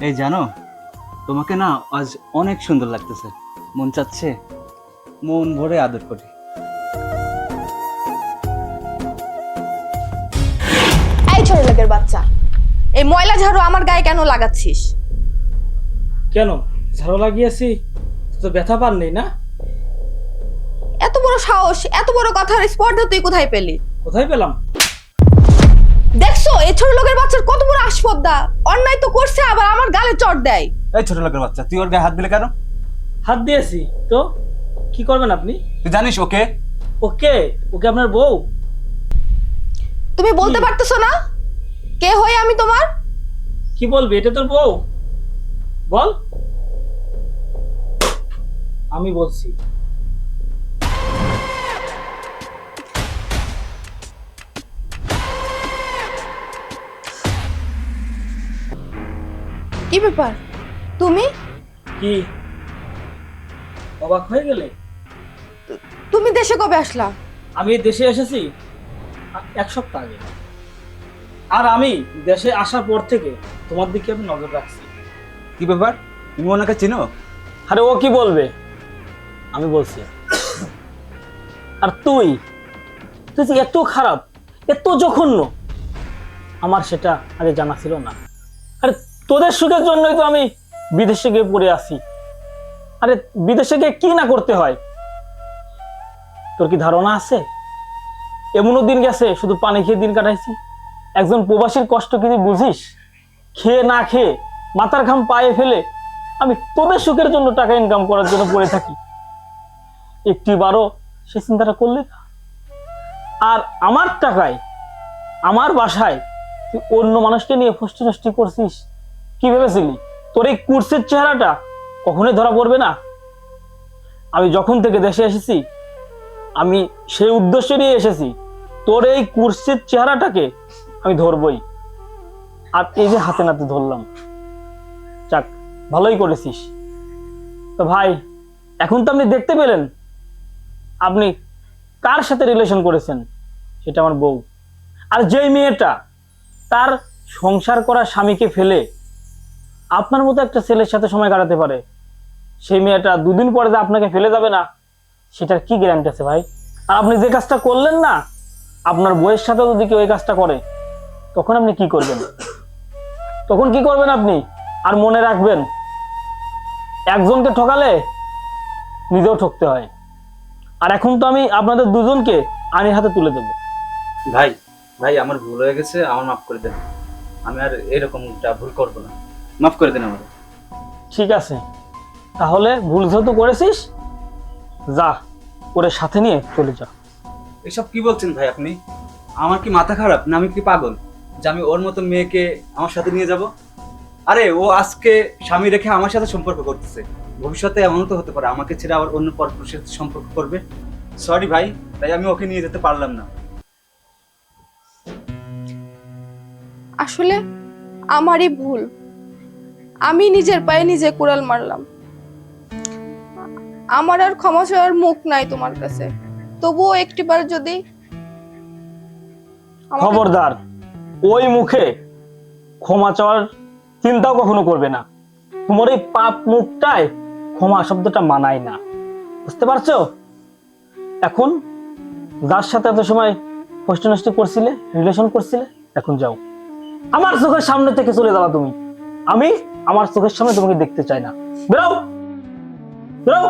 এই জানো, তোমাকে না আজ অনেক সুন্দর লাগতেছে। মন চাচ্ছে মন ভরে আদর করি। এই ছোট লোকের বাচ্চা, এই ময়লা ঝাড়ু আমার গায়ে কেন লাগাচ্ছিস? কেন ঝাড়ু লাগিয়েছি? তো ব্যথা পান নেই না? এত বড় সাহস, এত বড় কথার স্পর্ধা তুই কোথায় পেলি? কোথায় পেলাম? দেখছো এই ছোট লোকের বাচ্চার কত বড় আসপদ্দা, অন্যায় তো করছে আবার আমার গালে চড় দেয়। এই ছোট লোকের বাচ্চা, তুই ওর গায়ে হাত দিলে কেন? হাত দিয়েছি তো কি করবেন আপনি? তুই জানিস ওকে? ওকে ওকে আপনার বউ? তুমি বলতে পারতেছো না কে হই আমি তোমার? কি বলবি? এটা তোর বউ, বল। আমি বলছি। কি ব্যাপার তুমি? কি অবাক হয়ে গেলে? তুমি দেশে কবে আসলা? আমি দেশে এসেছি এক সপ্তাহ আগে। আর আমি দেশে আসার পর থেকে তোমার দিকে আমি নজর রাখছি। কি ব্যাপার, তুমি ওনাকে চিনো? আরে ও কি বলবে, আমি বলছি। আর তুই তুই যে এত খারাপ, এত জঘন্য, আমার সেটা আগে জানা ছিল না। আরে তোদের সুখের জন্যই তো আমি বিদেশে গিয়ে পড়ে আসি। আরে বিদেশে গিয়ে কি না করতে হয়, তোর কি ধারণা আছে? এমনও দিন গেছে শুধু পানি খেয়ে দিন কাটাইছি। একজন প্রবাসীর কষ্ট কি তুই বুঝিস? খেয়ে না খেয়ে মাথার ঘাম পায়ে ফেলে আমি তোদের সুখের জন্য টাকা ইনকাম করার জন্য পড়ে থাকি। একটিবারও সে চিন্তাটা করলি না? আর আমার টাকায় আমার বাসায় তুই অন্য মানুষকে নিয়ে ফষ্টি নষ্টি করছিস। কি ভেবেছিলি তোর এই কুর্সির চেহারাটা কখনোই ধরা পড়বে না? আমি যখন থেকে দেশে এসেছি আমি সেই উদ্দেশ্য নিয়ে এসেছি, তোর এই কুর্সির চেহারাটাকে আমি ধরবই। আর এই যে হাতে নাতে ধরলাম, যাক ভালোই করেছিস। তো ভাই, এখন তো আপনি দেখতে পেলেন আপনি কার সাথে রিলেশন করেছেন, সেটা আমার বউ। আর যেই মেয়েটা তার সংসার করা স্বামীকে ফেলে আপনার মতো একটা ছেলের সাথে সময় কাটাতে পারে, সেই মেয়েটা দুদিন পরে যে আপনাকে ফেলে যাবে না, সেটার কি গ্যারান্টি আছে ভাই? আর আপনি যে কাজটা করলেন না, আপনার বউয়ের সাথে যদি কেউ এই কাজটা করে, তখন আপনি কি করবেন? তখন কি করবেন আপনি? আর মনে রাখবেন, একজনকে ঠকালে নিজেও ঠকতে হয়। আর এখন তো আমি আপনাদের দুজনকে আইনের হাতে তুলে দেবো। ভাই ভাই, আমার ভুল হয়ে গেছে, আমার মাফ করে দেন। আমি আর এরকমটা ভুল করবো না, মাফ করে দেন আমার। ঠিক আছে, তাহলে ভুল যেহেতু করেছিস, যা ওরে সাথে নিয়ে চলে যা। এসব কি বলছেন ভাই আপনি? আমার কি মাথা খারাপ না আমি কি পাগল যে আমি ওর মতো মেয়েকে আমার সাথে নিয়ে যাব? আরে ও আজকে স্বামী রেখে আমার সাথে সম্পর্ক করতেছে, ভবিষ্যতে এমনও তো হতে পারে আমাকে ছেড়ে আবার অন্য পরপুরুষের সাথে সম্পর্ক করবে। সরি ভাই, তাই আমি ওকে নিয়ে যেতে পারলাম না। আসলে আমারই ভুল, আমি নিজের পায়ে নিজে কুড়াল মারলাম। আমার আর ক্ষমা চাওয়ার মুখ নাই তোমার কাছে, তবুও একটিবার যদি খবরদার, ওই মুখে ক্ষমা চাওয়ার চিন্তাও কখনো করবে না। তোমার এই পাপ মুখটায় ক্ষমা শব্দটা মানায় না, বুঝতে পারছো? এখন যার সাথে এত সময় ফষ্টি নষ্টি করছিলে, রিলেশন করছিলে, এখন যাও, আমার চোখের সামনে থেকে চলে যাওয়া তুমি। আমি আমার চোখের সামনে তোমাকে দেখতে চাই না। বেরো বেরো।